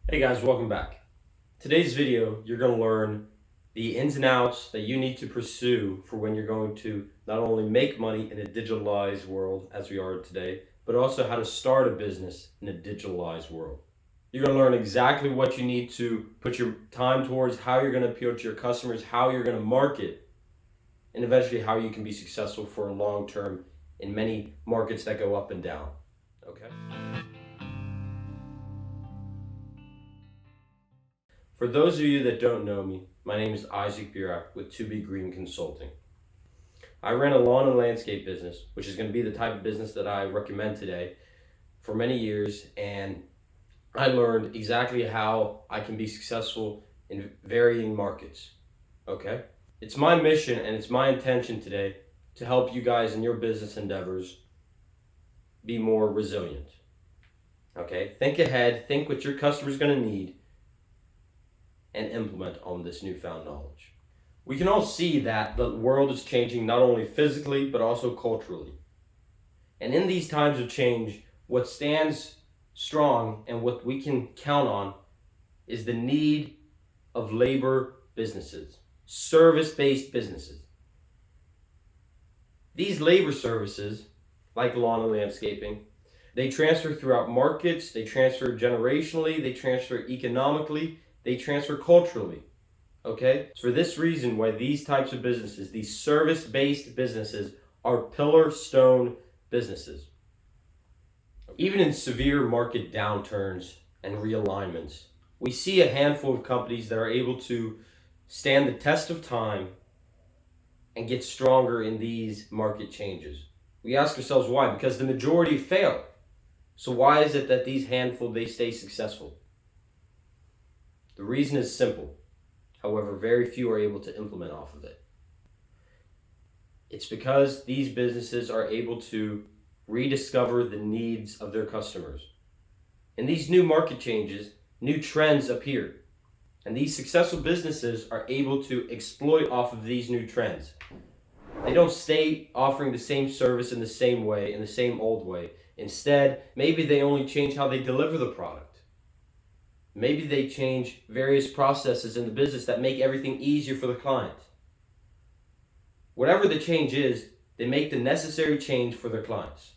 Hey guys, welcome back. Today's video, you're going to learn the ins and outs that you need to pursue for when you're going to not only make money in a digitalized world as we are today, but also how to start a business in a digitalized world. You're going to learn exactly what you need to put your time towards, how you're going to appeal to your customers, how you're going to market, and eventually how you can be successful for a long term in many markets that go up and down. Okay? For those of you that don't know me, my name is Isaac Burak with 2B Green Consulting. I ran a lawn and landscape business, which is going to be the type of business that I recommend today, for many years, and I learned exactly how I can be successful in varying markets. Okay? It's my mission and it's my intention today to help you guys in your business endeavors be more resilient. Okay? Think ahead, think what your customer's going to need, and implement on this newfound knowledge. We can all see that the world is changing not only physically but also culturally. And in these times of change, what stands strong and what we can count on is the need of labor businesses, service-based businesses. These labor services, like lawn and landscaping, they transfer throughout markets, they transfer generationally, they transfer economically, they transfer culturally. Okay? So for this reason, why these types of businesses, these service-based businesses, are pillar stone businesses. Even in severe market downturns and realignments, we see a handful of companies that are able to stand the test of time and get stronger in these market changes. We ask ourselves why, because the majority fail. So why is it that these handful, they stay successful? The reason is simple. However, very few are able to implement off of it. It's because these businesses are able to rediscover the needs of their customers. In these new market changes, new trends appear. And these successful businesses are able to exploit off of these new trends. They don't stay offering the same service in the same way, in the same old way. Instead, maybe they only change how they deliver the product. Maybe they change various processes in the business that make everything easier for the client. Whatever the change is, they make the necessary change for their clients.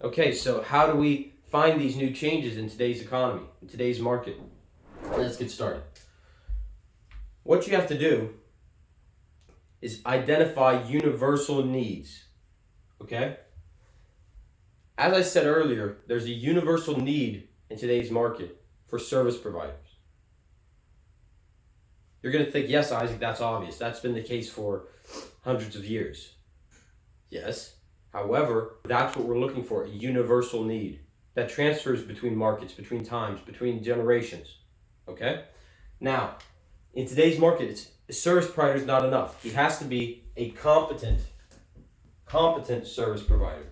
Okay, so how do we find these new changes in today's economy, in today's market? Let's get started. What you have to do is identify universal needs. Okay? As I said earlier, there's a universal need in today's market for service providers. You're going to think, yes, Isaac, that's obvious. That's been the case for hundreds of years. Yes. However, that's what we're looking for, a universal need that transfers between markets, between times, between generations. Okay? Now, in today's market, a service provider is not enough. He has to be a competent service provider.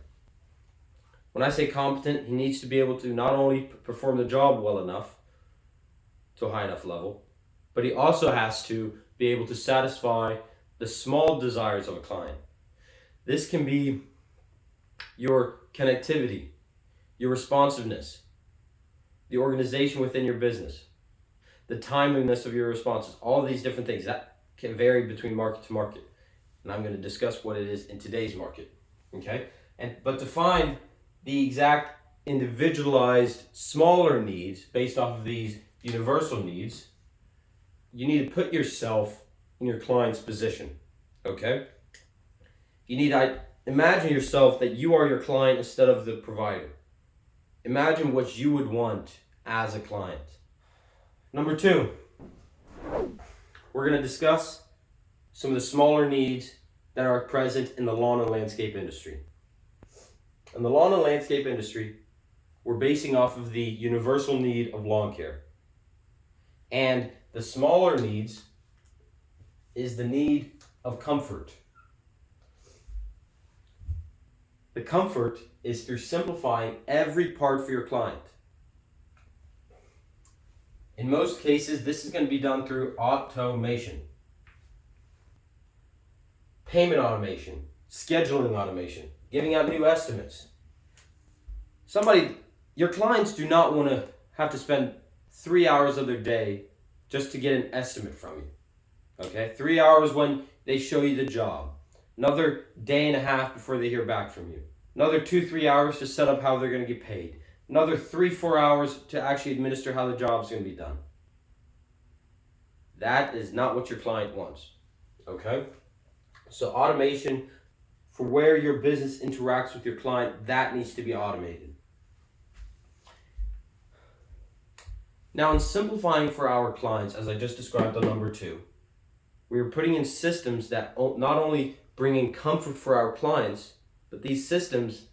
When I say competent, he needs to be able to not only perform the job well enough, to a high enough level, but he also has to be able to satisfy the small desires of a client. This can be your connectivity, your responsiveness, the organization within your business, the timeliness of your responses, all of these different things that can vary between market to market. And I'm going to discuss what it is in today's market. Okay? But to find the exact individualized smaller needs based off of these universal needs, you need to put yourself in your client's position. Okay? You need to imagine yourself that you are your client instead of the provider. Imagine what you would want as a client. Number 2, we're going to discuss some of the smaller needs that are present in the lawn and landscape industry. In the lawn and landscape industry, we're basing off of the universal need of lawn care. And the smaller needs is the need of comfort. The comfort is through simplifying every part for your client. In most cases, this is going to be done through automation, payment automation, scheduling automation, giving out new estimates. Your clients do not want to have to spend 3 hours of their day just to get an estimate from you. Okay? 3 hours when they show you the job. Another day and a half before they hear back from you. Another 2-3 hours to set up how they're going to get paid. Another 3-4 hours to actually administer how the job's going to be done. That is not what your client wants. Okay? So automation for where your business interacts with your client, that needs to be automated. Now, in simplifying for our clients, as I just described on number 2, we are putting in systems that not only bring in comfort for our clients, but these systems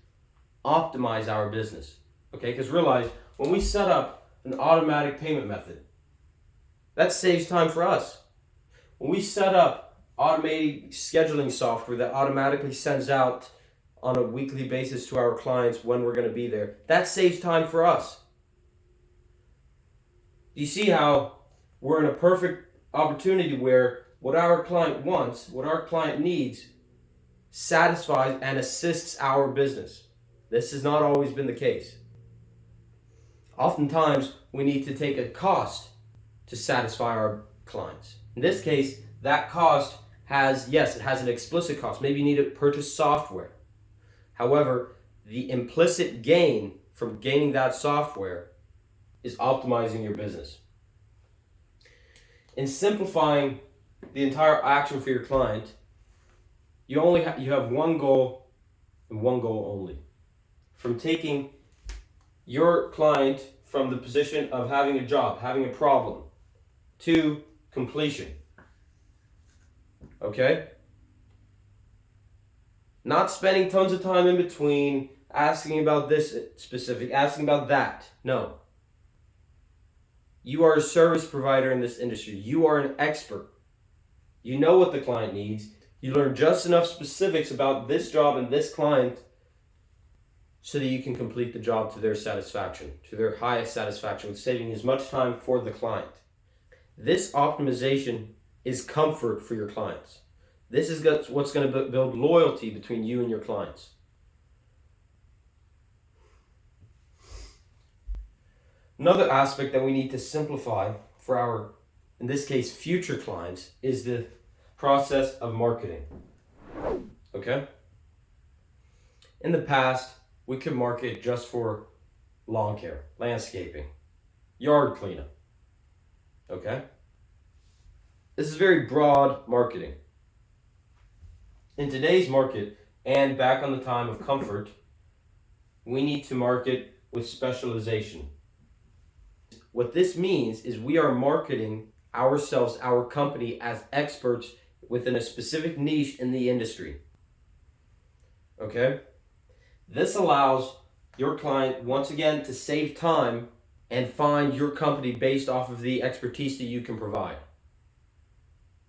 optimize our business. Okay, because realize when we set up an automatic payment method, that saves time for us. When we set up automated scheduling software that automatically sends out on a weekly basis to our clients when we're going to be there, that saves time for us. You see how we're in a perfect opportunity where what our client wants, what our client needs, satisfies and assists our business. This has not always been the case. Oftentimes, we need to take a cost to satisfy our clients. In this case, that cost has an explicit cost. Maybe you need to purchase software. However, the implicit gain from gaining that software is optimizing your business. In simplifying the entire action for your client, you have one goal and one goal only. From taking your client from the position of having a job, having a problem, to completion. Okay? Not spending tons of time in between, asking about this specific, asking about that. No. You are a service provider in this industry. You are an expert. You know what the client needs. You learn just enough specifics about this job and this client so that you can complete the job to their satisfaction, to their highest satisfaction, with saving as much time for the client. This optimization is comfort for your clients. This is what's going to build loyalty between you and your clients. Another aspect that we need to simplify for our, in this case, future clients is the process of marketing. Okay? In the past, we could market just for lawn care, landscaping, yard cleanup. Okay? This is very broad marketing. In today's market, and back on the time of comfort, we need to market with specialization. What this means is we are marketing ourselves, our company, as experts within a specific niche in the industry. Okay? This allows your client, once again, to save time and find your company based off of the expertise that you can provide.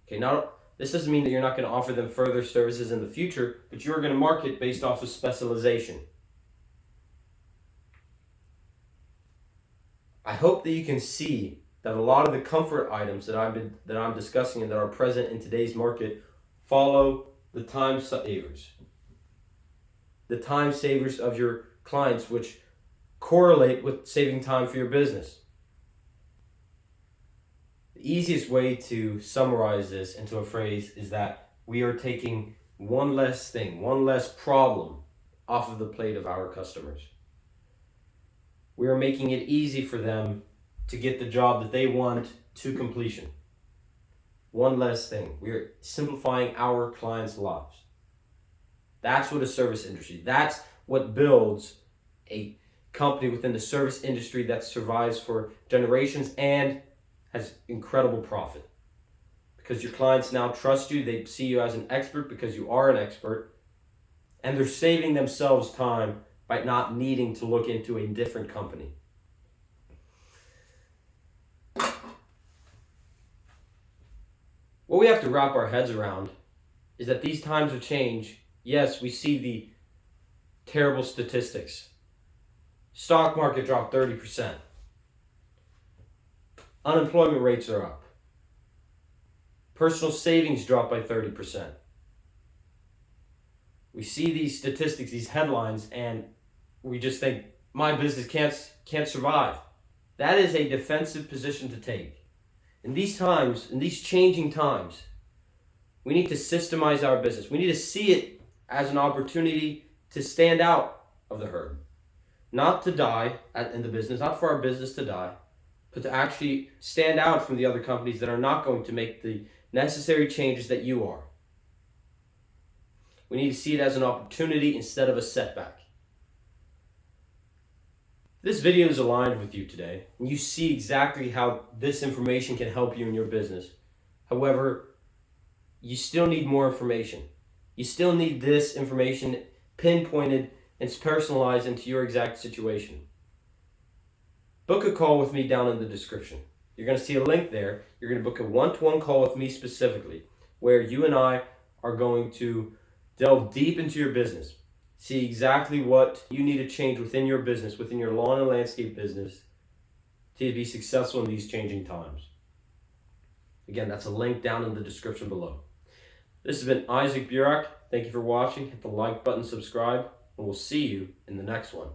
Okay, now this doesn't mean that you're not going to offer them further services in the future, but you're going to market based off of specialization. I hope that you can see that a lot of the comfort items that I'm discussing and that are present in today's market follow the time savers. The time savers of your clients, which correlate with saving time for your business. The easiest way to summarize this into a phrase is that we are taking one less thing, one less problem off of the plate of our customers. We are making it easy for them to get the job that they want to completion. One less thing. We are simplifying our clients' lives. That's what a service industry, that's what builds a company within the service industry that survives for generations and has incredible profit. Because your clients now trust you, they see you as an expert because you are an expert, and they're saving themselves time by not needing to look into a different company. What we have to wrap our heads around is that these times of change, yes, we see the terrible statistics. Stock market dropped 30%. Unemployment rates are up. Personal savings dropped by 30%. We see these statistics, these headlines, and we just think, my business can't survive. That is a defensive position to take. In these times, in these changing times, we need to systemize our business. We need to see it as an opportunity to stand out of the herd. Not to die in the business, not for our business to die, but to actually stand out from the other companies that are not going to make the necessary changes that you are. We need to see it as an opportunity instead of a setback. This video is aligned with you today, and you see exactly how this information can help you in your business. However, you still need more information. You still need this information pinpointed and personalized into your exact situation. Book a call with me down in the description. You're going to see a link there. You're going to book a one-to-one call with me specifically, where you and I are going to delve deep into your business. See exactly what you need to change within your business, within your lawn and landscape business, to be successful in these changing times. Again, that's a link down in the description below. This has been Isaac Burak. Thank you for watching. Hit the like button, subscribe, and we'll see you in the next one.